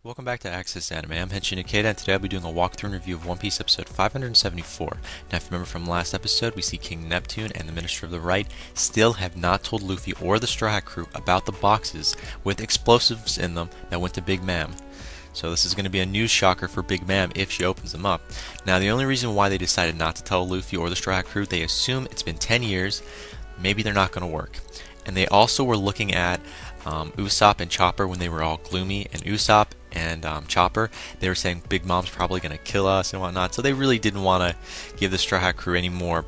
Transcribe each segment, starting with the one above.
Welcome back to Access Anime. I'm Henshin Ikeda, and today I'll be doing a walkthrough and review of One Piece episode 574. Now, if you remember from last episode, we see King Neptune and the Minister of the Right still have not told Luffy or the Straw Hat crew about the boxes with explosives in them that went to Big Ma'am. So this is going to be a news shocker for Big Ma'am if she opens them up. Now, the only reason why they decided not to tell Luffy or the Straw Hat crew, they assume it's been 10 years, maybe they're not going to work. And they also were looking at Usopp and Chopper when they were all gloomy, and Usopp and Chopper, they were saying Big Mom's probably going to kill us and whatnot, so they really didn't want to give the Straw Hat crew any more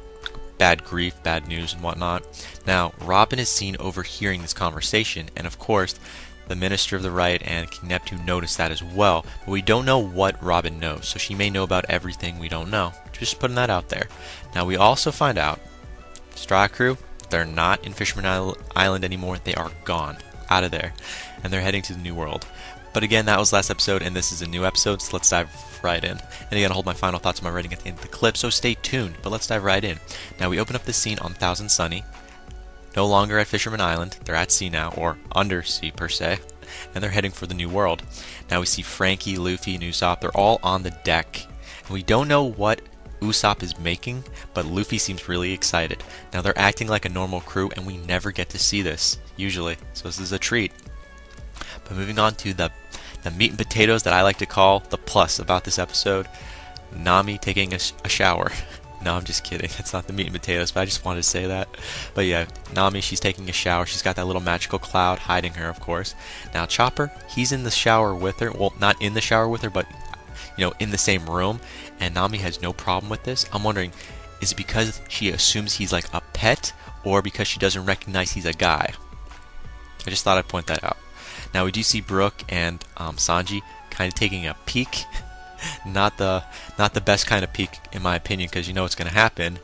bad grief, bad news and whatnot. Now, Robin is seen overhearing this conversation, and of course, the Minister of the Right and King Neptune noticed that as well, but we don't know what Robin knows, so she may know about everything we don't know. Just putting that out there. Now, we also find out, Straw Hat crew, they're not in Fisherman Island anymore, they are gone, out of there, and they're heading to the New World. But again, that was last episode, and this is a new episode, so let's dive right in. And again, I'll hold my final thoughts on my rating at the end of the clip, so stay tuned, but let's dive right in. Now, we open up the scene on Thousand Sunny, no longer at Fisherman Island, they're at sea now, or under sea per se, and they're heading for the New World. Now we see Frankie, Luffy, and Usopp, they're all on the deck, and we don't know what Usopp is making, but Luffy seems really excited. Now they're acting like a normal crew, and we never get to see this, usually, so this is a treat. But moving on to the meat and potatoes that I like to call the plus about this episode, Nami taking a shower. No, I'm just kidding, it's not the meat and potatoes, but I just wanted to say that. But yeah, Nami, she's taking a shower, she's got that little magical cloud hiding her, of course. Now Chopper, he's in the shower with her, well, not in the shower with her, but you know, in the same room, and Nami has no problem with this. I'm wondering, is it because she assumes he's like a pet, or because she doesn't recognize he's a guy? I just thought I'd point that out. Now we do see Brooke and Sanji kind of taking a peek. not the best kind of peek in my opinion, because you know what's going to happen.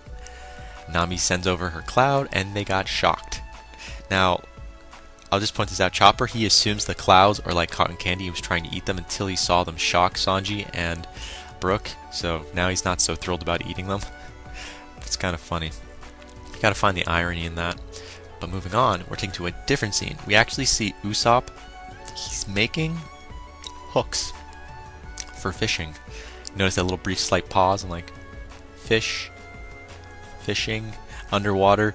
Nami sends over her cloud, and they got shocked. Now, I'll just point this out. Chopper, he assumes the clouds are like cotton candy. He was trying to eat them until he saw them shock Sanji and Brooke. So now he's not so thrilled about eating them. It's kind of funny. You gotta find the irony in that. But moving on, we're taken to a different scene. We actually see Usopp. He's making hooks for fishing. Notice that little brief slight pause and like fishing, underwater.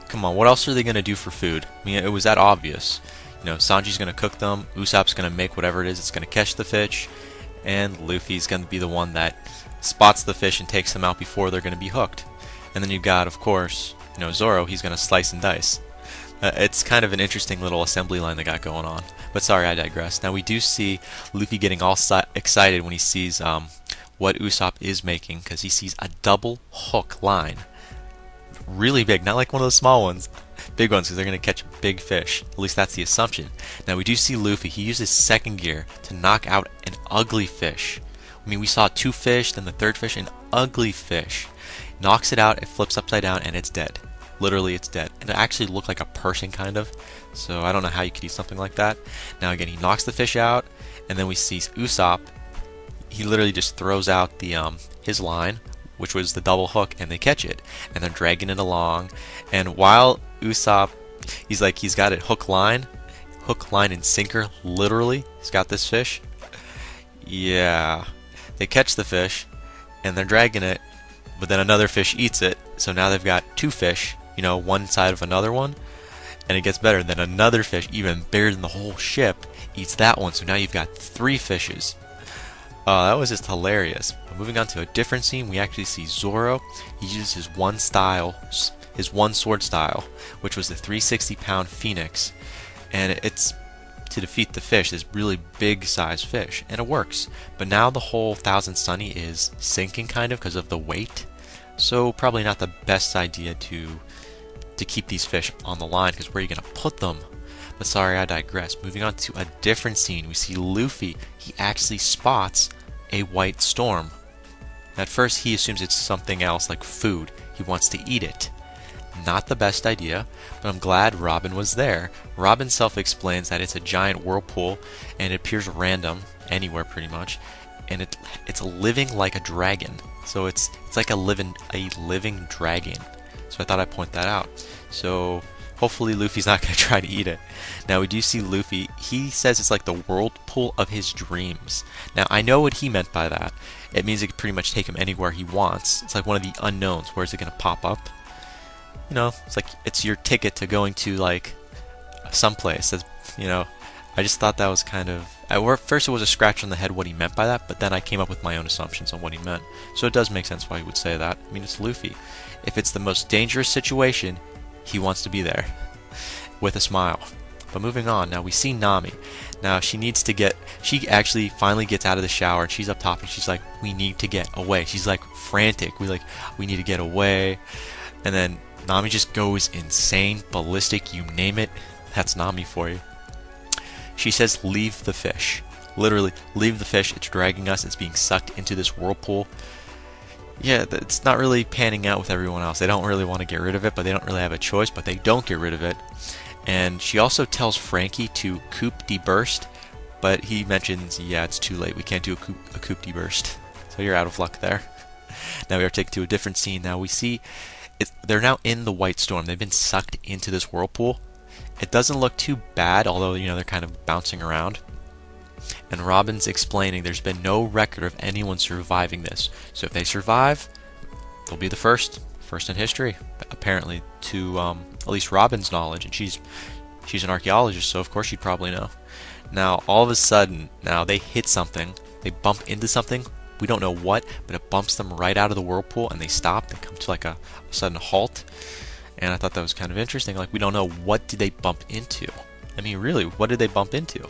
Come on, what else are they going to do for food? I mean, it was that obvious. You know, Sanji's going to cook them, Usopp's going to make whatever it is, it's going to catch the fish, and Luffy's going to be the one that spots the fish and takes them out before they're going to be hooked. And then you've got, of course, you know, Zoro, he's going to slice and dice. It's kind of an interesting little assembly line they got going on. But sorry, I digress. Now we do see Luffy getting all excited when he sees what Usopp is making, because he sees a double hook line. Really big, not like one of the small ones. Big ones, because they're going to catch big fish. At least that's the assumption. Now we do see Luffy, he uses second gear to knock out an ugly fish. I mean, we saw two fish, then the third fish, an ugly fish. Knocks it out, it flips upside down, and it's dead. Literally, it's dead. And it actually looked like a person, kind of. So I don't know how you could eat something like that. Now again, he knocks the fish out, and then we see Usopp. He literally just throws out the his line, which was the double hook, and they catch it. And they're dragging it along. And while Usopp, he's got it hook, line, and sinker, literally. He's got this fish. Yeah. They catch the fish, and they're dragging it, but then another fish eats it. So now they've got two fish, you know, one side of another one, and it gets better. Then another fish, even bigger than the whole ship, eats that one. So now you've got three fishes. That was just hilarious. But moving on to a different scene, we actually see Zoro. He uses his one sword style, which was the 360-pound Phoenix, and it's to defeat the fish, this really big size fish, and it works. But now the whole Thousand Sunny is sinking kind of because of the weight. So probably not the best idea to keep these fish on the line, because where are you going to put them? But sorry, I digress. Moving on to a different scene, we see Luffy. He actually spots a white storm. At first, he assumes it's something else, like food. He wants to eat it. Not the best idea, but I'm glad Robin was there. Robin self-explains that it's a giant whirlpool, and it appears random, anywhere pretty much, and it's living like a dragon. So it's like a living dragon. So I thought I'd point that out. So Hopefully Luffy's not going to try to eat it. Now we do see Luffy. He says it's like the whirlpool of his dreams. Now I know what he meant by that. It means it can pretty much take him anywhere he wants. It's like one of the unknowns. Where is it going to pop up? You know, it's like it's your ticket to going to like someplace. As you know, I just thought that was kind of. At first it was a scratch on the head what he meant by that, but then I came up with my own assumptions on what he meant. So it does make sense why he would say that. I mean, it's Luffy. If it's the most dangerous situation, he wants to be there with a smile. But moving on, now we see Nami. Now she actually finally gets out of the shower and she's up top and she's like, we need to get away. She's like frantic. We need to get away. And then Nami just goes insane, ballistic, you name it. That's Nami for you. She says, leave the fish. Literally, leave the fish. It's dragging us. It's being sucked into this whirlpool. Yeah, it's not really panning out with everyone else. They don't really want to get rid of it, but they don't really have a choice, but they don't get rid of it. And she also tells Frankie to coup de burst, but he mentions, yeah, it's too late. We can't do a coup de burst. So you're out of luck there. Now we are taken to a different scene. Now we see they're now in the White Storm. They've been sucked into this whirlpool. It doesn't look too bad, although, you know, they're kind of bouncing around. And Robin's explaining there's been no record of anyone surviving this. So if they survive, they'll be the first in history, apparently, to at least Robin's knowledge. And she's an archaeologist, so of course she'd probably know. Now, all of a sudden, now they hit something. They bump into something. We don't know what, but it bumps them right out of the whirlpool, and they stop. They come to like a sudden halt. And I thought that was kind of interesting. Like, we don't know what did they bump into. I mean, really, what did they bump into?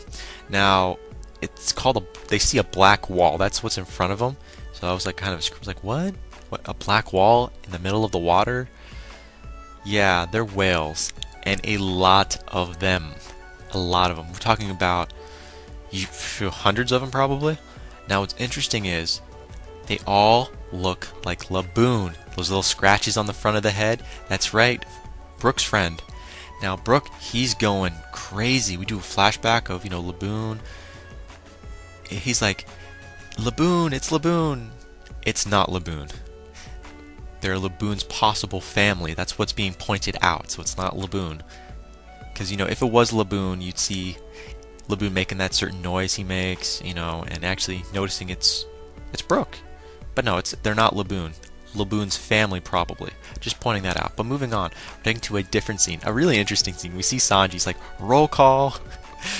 Now, it's called they see a black wall. That's what's in front of them. So I was like, what? What? A black wall in the middle of the water? Yeah, they're whales, and a lot of them. A lot of them. We're talking about hundreds of them, probably. Now, what's interesting is they all look like Laboon. Those little scratches on the front of the head. That's right, Brook's friend. Now, Brook, he's going crazy. We do a flashback of, you know, Laboon. He's like, Laboon, it's Laboon. It's not Laboon. They're Laboon's possible family. That's what's being pointed out. So it's not Laboon. Because, you know, if it was Laboon, you'd see Laboon making that certain noise he makes, you know, and actually noticing it's Brook. But no, they're not Laboon. Laboon's family, probably. Just pointing that out. But moving on, we're taking to a different scene. A really interesting scene. We see Sanji's like, roll call.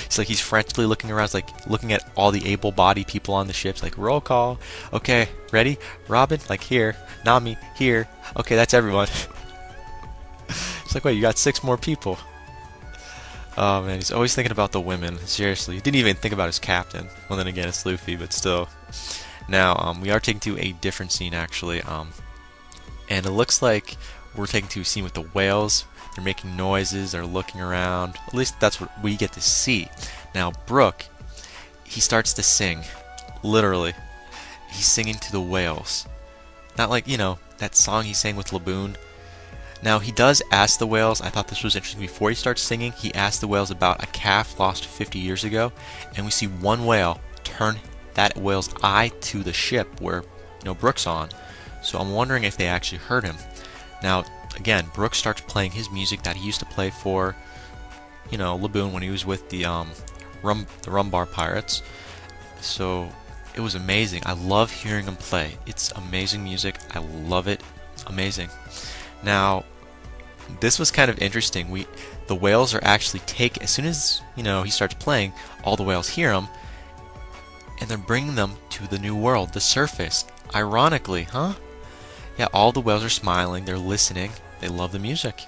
He's frantically looking around. He's like looking at all the able-bodied people on the ships. Like, roll call. Okay, ready? Robin, like here. Nami, here. Okay, that's everyone. It's like, wait, you got 6 more people. Oh man, he's always thinking about the women. Seriously, he didn't even think about his captain. Well, then again, it's Luffy, but still. Now, we are taking to a different scene, actually, and it looks like we're taking to a scene with the whales. They're making noises, they're looking around. At least that's what we get to see. Now, Brook, he starts to sing, literally. He's singing to the whales. Not like, you know, that song he sang with Laboon. Now, he does ask the whales, I thought this was interesting, before he starts singing, he asked the whales about a calf lost 50 years ago, and we see one whale turn that whale's eye to the ship where, you know, Brook's on. So I'm wondering if they actually heard him. Now, again, Brook starts playing his music that he used to play for, you know, Laboon when he was with the Rumbar Pirates. So it was amazing. I love hearing him play. It's amazing music. I love it. Amazing. Now, this was kind of interesting. The whales are actually as soon as, you know, he starts playing, all the whales hear him, and they're bringing them to the new world, the surface. Ironically, huh? Yeah, all the whales are smiling, they're listening, they love the music.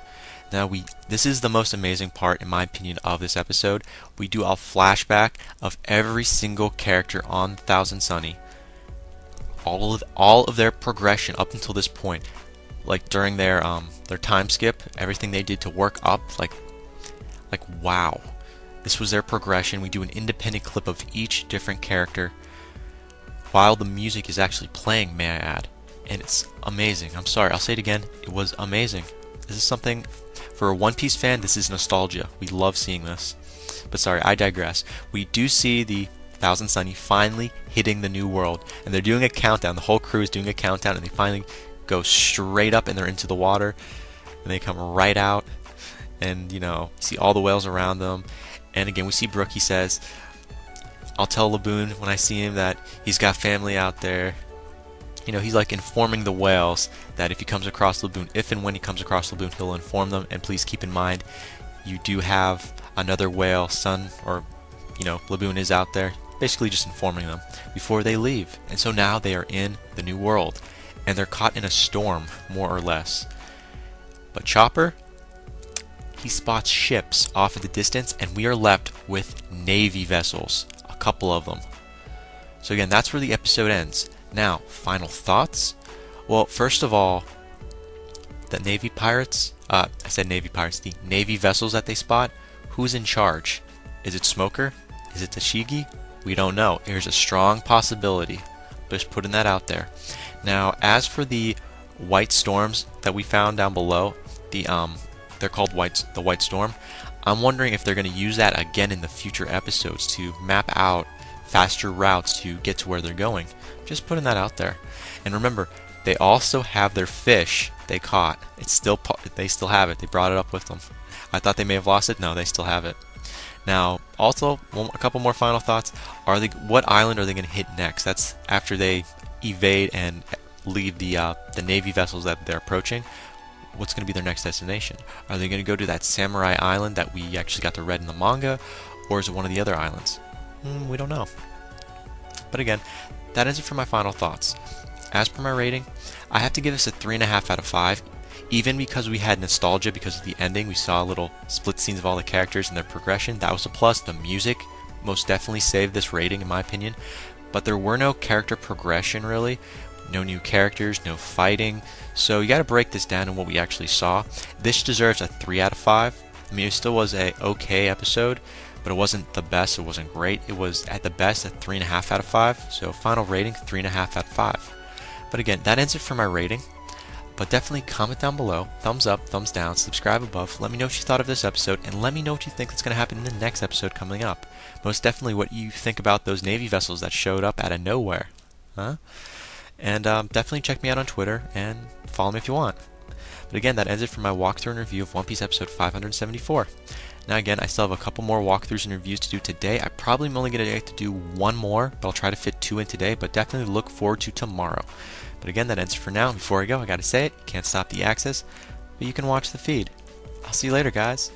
Now, this is the most amazing part, in my opinion, of this episode. We do a flashback of every single character on Thousand Sunny. All of their progression up until this point. Like, during their time skip, everything they did to work up, like wow. This was their progression. We do an independent clip of each different character while the music is actually playing, may I add. And it's amazing. I'm sorry, I'll say it again. It was amazing. This is something, for a One Piece fan, this is nostalgia. We love seeing this. But sorry, I digress. We do see the Thousand Sunny finally hitting the new world. And they're doing a countdown. The whole crew is doing a countdown, and they finally go straight up and they're into the water. And they come right out. and you see all the whales around them. And again, we see Brook. He says, I'll tell Laboon when I see him that he's got family out there. He's like informing the whales that if he comes across Laboon, if and when he comes across Laboon, he'll inform them. And please keep in mind, you do have another whale son, or Laboon is out there. Basically just informing them before they leave. And so now they are in the new world, and they're caught in a storm, more or less. But Chopper, he spots ships off in the distance, and we are left with Navy vessels, a couple of them. So again, that's where the episode ends. Now, final thoughts? Well, first of all, the Navy pirates, I said Navy pirates, the Navy vessels that they spot, who's in charge? Is it Smoker? Is it Tashigi? We don't know. There's a strong possibility. Just putting that out there. Now, as for the white storms that we found down below, they're called the White Storm. I'm wondering if they're going to use that again in the future episodes to map out faster routes to get to where they're going. Just putting that out there. And remember, they also have their fish they caught. They still have it. They brought it up with them. I thought they may have lost it. No, they still have it. Now, also, a couple more final thoughts. What island are they going to hit next? That's after they evade and leave the Navy vessels that they're approaching. What's going to be their next destination? Are they going to go to that Samurai Island that we actually got to read in the manga? Or is it one of the other islands? We don't know. But again, that is it for my final thoughts. As per my rating, I have to give this a 3.5 out of 5. Even because we had nostalgia because of the ending, we saw little split scenes of all the characters and their progression. That was a plus. The music most definitely saved this rating, in my opinion. But there were no character progression, really. No new characters, no fighting. So you got to break this down in what we actually saw. This deserves a 3 out of 5. I mean, it still was a okay episode, but it wasn't the best. It wasn't great. It was at the best a 3.5 out of 5. So final rating, 3.5 out of 5. But again, that ends it for my rating. But definitely comment down below, thumbs up, thumbs down, subscribe above, let me know what you thought of this episode, and let me know what you think is going to happen in the next episode coming up. Most definitely what you think about those Navy vessels that showed up out of nowhere. And definitely check me out on Twitter, and follow me if you want. But again, that ends it for my walkthrough and review of One Piece episode 574. Now again, I still have a couple more walkthroughs and reviews to do today. I probably am only going to get to do one more, but I'll try to fit 2 in today, but definitely look forward to tomorrow. But again, that ends it for now. Before I go, I gotta say it, you can't stop the access, but you can watch the feed. I'll see you later, guys.